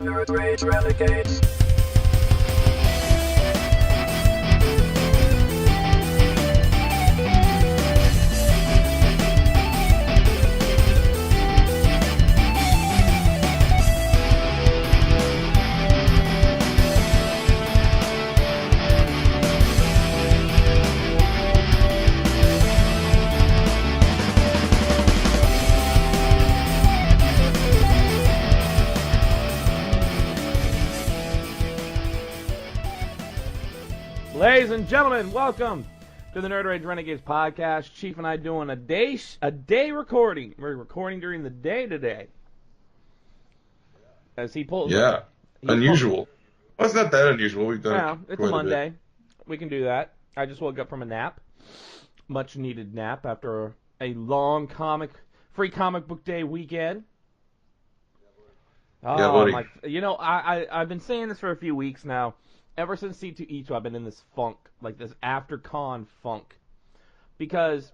Renegades. Ladies and gentlemen, welcome to the NRR Renegades podcast. Chief and I doing a day recording. We're recording during the day today. As he pulls. Yeah, unusual. Well, it's not that unusual. We've done it's a Monday. We can do that. I just woke up from a nap, much needed nap after a long free comic book day weekend. Yeah, buddy. I've been saying this for a few weeks now. Ever since C2E2, I've been in this funk, like this after-con funk. Because...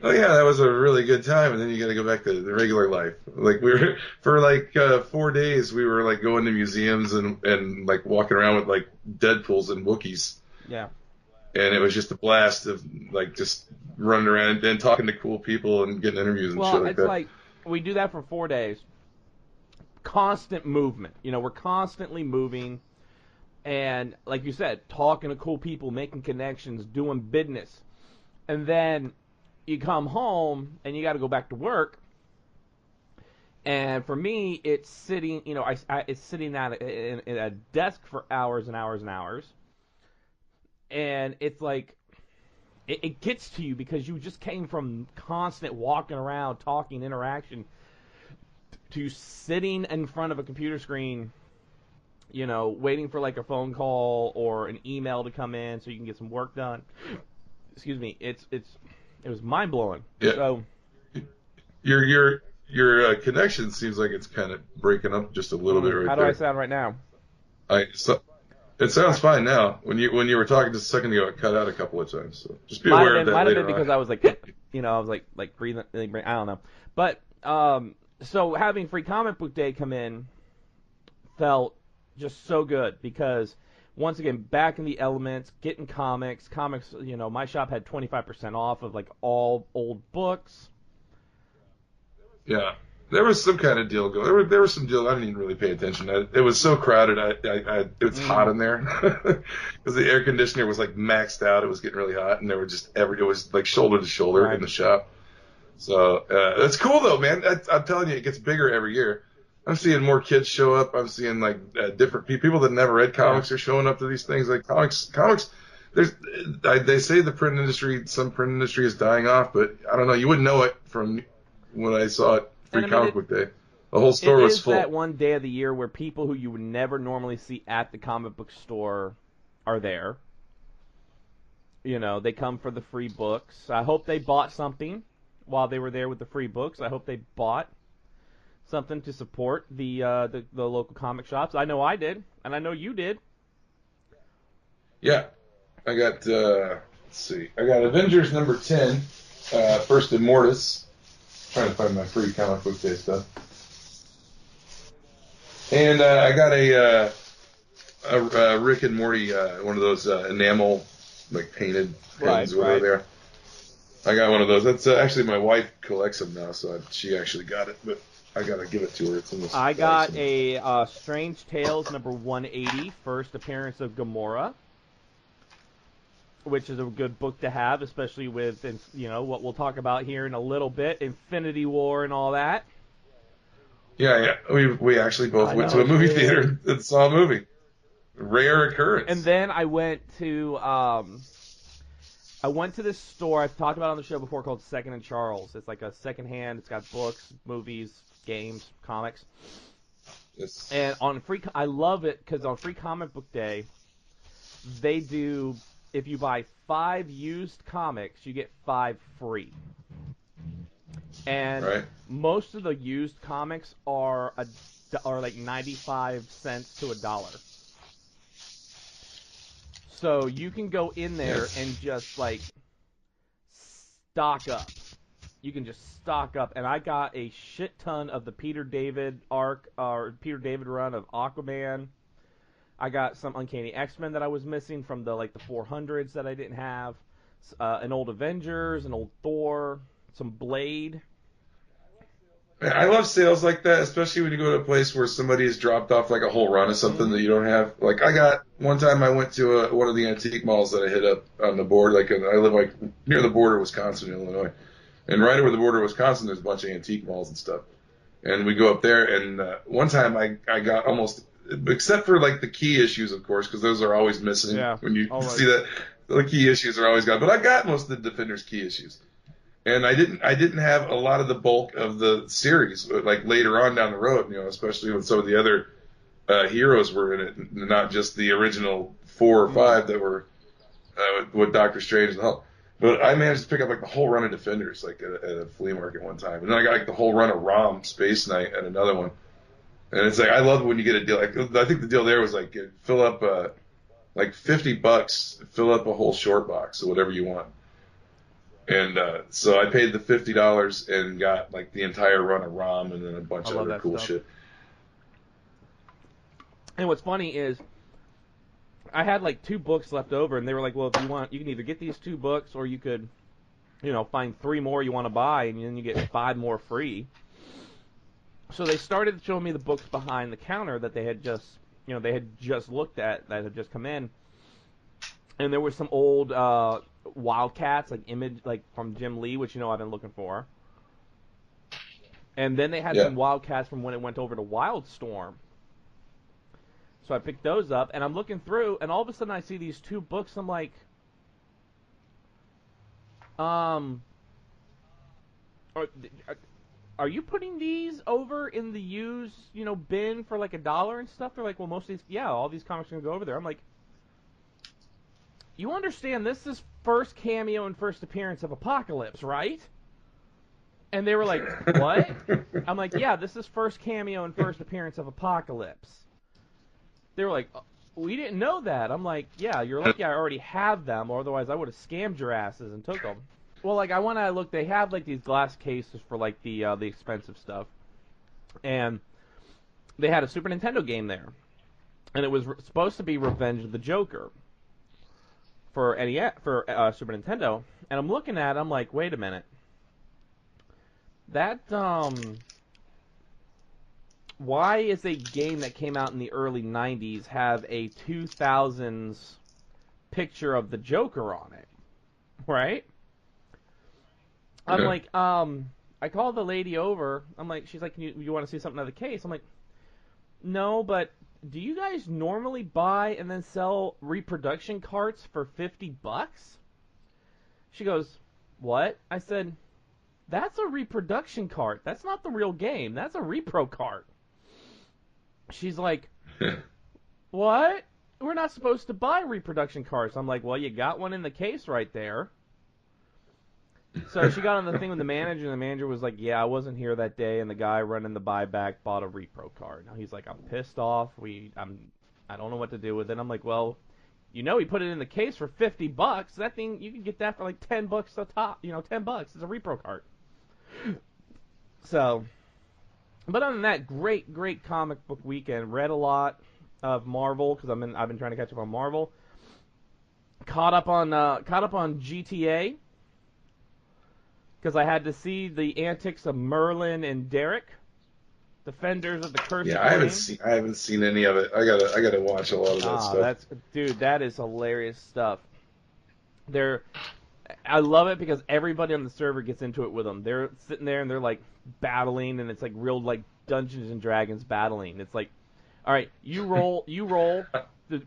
Oh, yeah, that was a really good time, and then you got to go back to the regular life. Like, we were, for 4 days, we were, like, going to museums and like, walking around with, like, Deadpools and Wookiees. Yeah. And it was just a blast of, like, just running around and talking to cool people and getting interviews and shit like that. Well, it's like, we do that for 4 days. Constant movement. You know, we're constantly moving. And, like you said, talking to cool people, making connections, doing business. And then you come home and you got to go back to work. And for me, it's sitting, it's sitting at in a desk for hours and hours and hours. And it's like, it gets to you because you just came from constant walking around, talking, interaction, to sitting in front of a computer screen, waiting for like a phone call or an email to come in so you can get some work done. Excuse me. It was mind blowing. Yeah. So your connection seems like it's kind of breaking up just a little bit right there. How do I sound right now? It sounds fine now. When you were talking just a second ago, it cut out a couple of times. So just be aware of that later. Might have been on. because I was like, I was like breathing. I don't know. But so having Free Comic Book Day come in felt just so good because, once again, back in the elements, getting comics, my shop had 25% off of, like, all old books. Yeah, there was some kind of deal going. There was some deal. I didn't even really pay attention. It was so crowded. It was hot in there because the air conditioner was, like, maxed out. It was getting really hot, and there were just it was, like, shoulder to shoulder in the shop. So, that's cool, though, man. I'm telling you, it gets bigger every year. I'm seeing more kids show up. I'm seeing like different people that never read comics are showing up to these things. Like comics. They say some print industry is dying off, but I don't know. You wouldn't know it from when I saw it Comic Book Day. The whole store was full. It is that one day of the year where people who you would never normally see at the comic book store are there. They come for the free books. I hope they bought something while they were there with the free books. I hope they bought something to support the local comic shops. I know I did, and I know you did. Yeah, I got let's see, I got Avengers number 10, First Immortus. Trying to find my free comic book day stuff, and I got a Rick and Morty, one of those enamel like painted pins over there. I got one of those. That's actually my wife collects them now, so she actually got it, but I gotta give it to her. It's in this. I got a Strange Tales number 180, first appearance of Gamora, which is a good book to have, especially with what we'll talk about here in a little bit, Infinity War and all that. Yeah. We actually both went to a movie theater and saw a movie. Rare occurrence. And then I went to this store I've talked about on the show before called Second and Charles. It's like a secondhand. It's got books, movies, games, comics. Yes. And I love it because on Free Comic Book Day, they do, if you buy 5 used comics, you get 5 free. And most of the used comics are like 95 cents to $1. So you can go in there and just like stock up. you can just stock up. And I got a shit ton of the Peter David Peter David run of Aquaman. I got some Uncanny X-Men that I was missing from the 400s that I didn't have. An old Avengers, an old Thor, some Blade. Man, I love sales like that, especially when you go to a place where somebody has dropped off like a whole run of something that you don't have. Like I got one time I went to one of the antique malls that I hit up on the border. I live near the border of Wisconsin and Illinois, and right over the border of Wisconsin, there's a bunch of antique malls and stuff. And we go up there, and one time I got almost, except for like the key issues, of course, because those are always missing. Yeah, when you always. see that, the key issues are always gone. But I got most of the Defender's key issues. And I didn't have a lot of the bulk of the series, like later on down the road, especially when some of the other heroes were in it, not just the original 4 or 5 that were with Doctor Strange and the Hulk. But I managed to pick up like the whole run of Defenders, like at a flea market one time, and then I got like the whole run of ROM Space Knight at another one. And it's like I love when you get a deal. Like I think the deal there was like fill up like $50, fill up a whole short box or whatever you want. And so I paid the $50 and got like the entire run of ROM and then a bunch of other cool shit. And what's funny is I had like 2 books left over, and they were like, well, if you want, you can either get these 2 books or you could, find 3 more you want to buy, and then you get 5 more free. So they started showing me the books behind the counter that they had just, looked at, that had just come in. And there were some old Wildcats, like from Jim Lee, which I've been looking for. And then they had some Wildcats from when it went over to Wildstorm. So I picked those up, and I'm looking through, and all of a sudden I see these 2 books. I'm like, are you putting these over in the used, bin for like $1 and stuff? They're like, well, most of these, all these comics are gonna go over there. I'm like, you understand this is first cameo and first appearance of Apocalypse, right? And they were like, what? I'm like, yeah, this is first cameo and first appearance of Apocalypse. They were like, we didn't know that. I'm like, yeah, you're lucky I already have them, or otherwise I would have scammed your asses and took them. Well, like, when I looked, they have like these glass cases for like the expensive stuff. And they had a Super Nintendo game there. And it was supposed to be Revenge of the Joker for Super Nintendo, and I'm looking at it, I'm like, wait a minute. That, why is a game that came out in the early 90s have a 2000s picture of the Joker on it? Right? I'm like, I called the lady over, I'm like, she's like, you want to see something out of the case? I'm like, no, but do you guys normally buy and then sell reproduction carts for $50? She goes, what? I said, that's a reproduction cart. That's not the real game. That's a repro cart. She's like, what? We're not supposed to buy reproduction carts. I'm like, well, you got one in the case right there. So she got on the thing with the manager, and the manager was like, yeah, I wasn't here that day, and the guy running the buyback bought a repro card. Now he's like, I'm pissed off. I don't know what to do with it. I'm like, well, he put it in the case for $50. That thing, you can get that for like $10 a top. $10. It's a repro card. So, but other than that, great comic book weekend. Read a lot of Marvel because I've been trying to catch up on Marvel. Caught up on GTA. Because I had to see the antics of Merlin and Derek, Defenders of the Cursed Flame. I haven't seen any of it. I gotta watch a lot of that stuff. That is hilarious stuff. I love it because everybody on the server gets into it with them. They're sitting there and they're like battling, and it's like real like Dungeons and Dragons battling. It's like, all right, you roll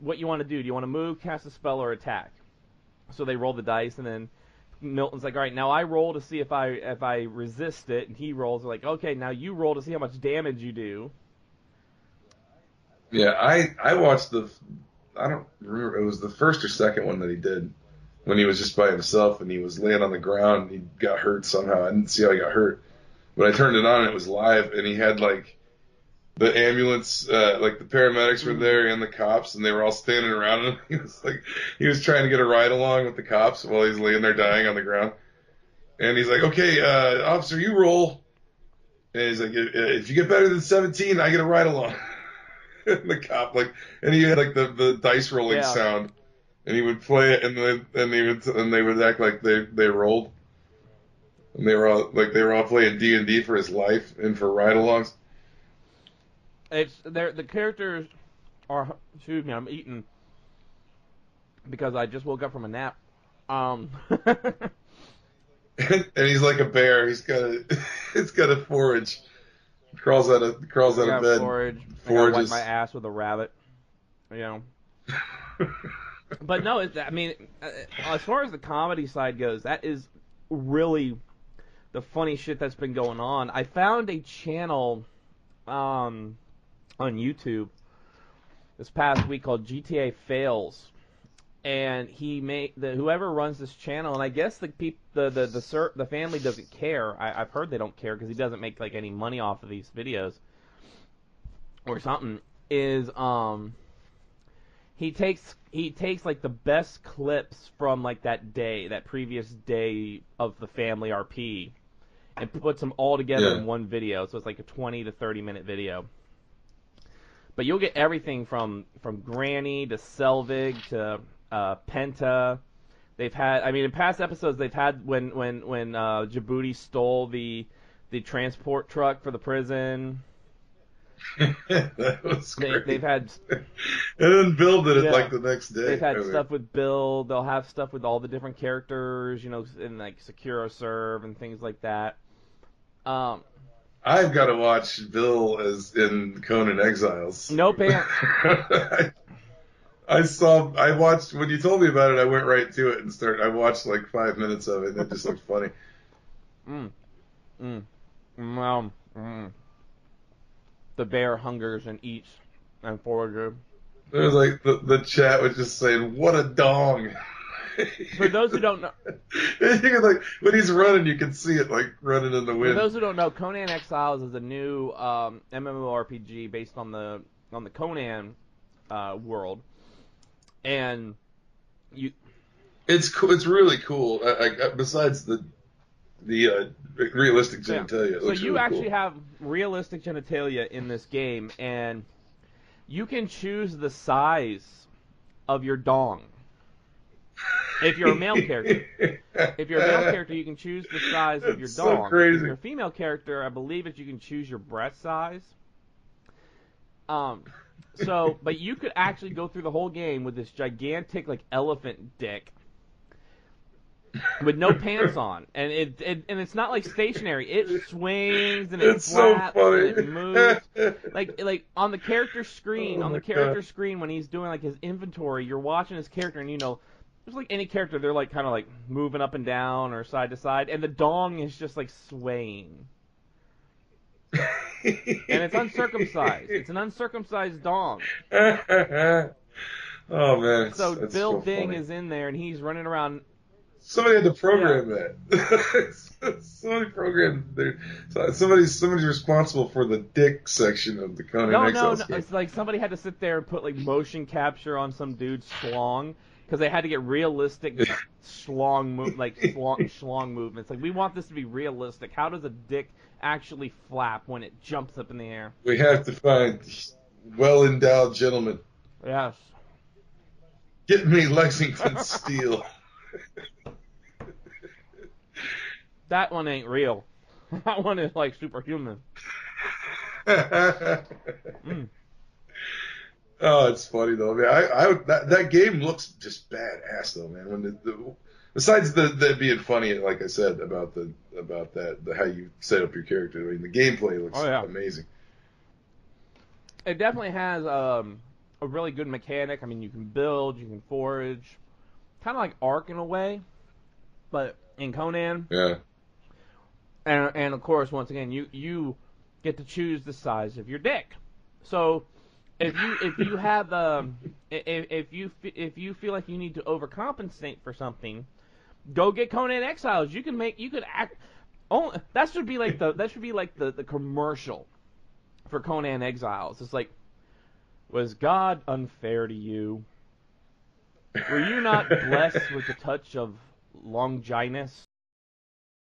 what you want to do. Do you want to move, cast a spell, or attack? So they roll the dice, and then Milton's like, all right, now I roll to see if I resist it, and he rolls like, okay, now you roll to see how much damage you do. Yeah, I watched I don't remember, it was the first or second one that he did when he was just by himself and he was laying on the ground and he got hurt somehow. I didn't see how he got hurt, but I turned it on and it was live, and he had like the ambulance, like the paramedics were there and the cops, and they were all standing around him. He was trying to get a ride along with the cops while he's laying there dying on the ground. And he's like, okay, officer, you roll. And he's like, if you get better than 17, I get a ride along. And the cop and he had like the dice rolling Yeah. sound, and he would play it, and they would act like they rolled, and they were all playing D&D for his life and for ride-alongs. The characters are. Excuse me, I'm eating because I just woke up from a nap. And he's like a bear. It's got a forage. Crawls out of bed. Forage. I gotta wipe Forages. my ass with a rabbit. You know. But no, I mean, as far as the comedy side goes, that is really the funny shit that's been going on. I found a channel on YouTube this past week called GTA Fails, and whoever runs this channel, and I guess the family doesn't care. I've heard they don't care because he doesn't make like any money off of these videos or something. He takes like the best clips from like that previous day of the family RP, and puts them all together in one video. So it's like a 20 to 30 minute video. But you'll get everything from Granny to Selvig to Penta. They've had, I mean, in past episodes they've had when Djibouti stole the transport truck for the prison. That was great. They've had, and then Bill did it like the next day. They've had stuff with Bill. They'll have stuff with all the different characters, in like SecuroServe and things like that. I've got to watch Bill as in Conan Exiles. No pants. I watched when you told me about it. I went right to it and I watched like 5 minutes of it, and it just looked funny. The bear hungers and eats and forages. It was like the chat was just saying, "What a dong." For those who don't know, when he's running, you can see it like running in the wind. For those who don't know, Conan Exiles is a new MMORPG based on the Conan world, and it's cool. It's really cool. Besides the realistic genitalia, so you really actually cool. have realistic genitalia in this game, and you can choose the size of your dong. If you're a male character, you can choose the size of your dong. So crazy. If you're a female character, I believe that you can choose your breast size. But you could actually go through the whole game with this gigantic like elephant dick with no pants on, and it's not like stationary. It swings and it flaps so and it moves. like on the character screen, when he's doing like his inventory, you're watching his character, and just like any character, they're like kind of like moving up and down or side to side, and the dong is just like swaying. And it's uncircumcised. It's an uncircumcised dong. Oh man! So that's Bill so Ding funny. is in there, and he's running around. Somebody had to program that. Somebody programmed there. Somebody's responsible for the dick section of the Conan Exiles game. It's like somebody had to sit there and put like motion capture on some dude's schlong because they had to get realistic schlong movements. Like, we want this to be realistic. How does a dick actually flap when it jumps up in the air? We have to find well-endowed gentlemen. Yes. Get me Lexington Steel. That one ain't real. That one is like superhuman. Oh, it's funny though, man. That game looks just badass though, man. When besides the being funny, like I said about how you set up your character, I mean, the gameplay looks amazing. It definitely has a really good mechanic. I mean, you can build, you can forage, kind of like Ark in a way, but in Conan. Yeah. And of course, once again, you get to choose the size of your dick. So if you have if you feel like you need to overcompensate for something, go get Conan Exiles. You could act. Oh, that should be like the commercial for Conan Exiles. It's like, was God unfair to you? Were you not blessed with the touch of Longinus?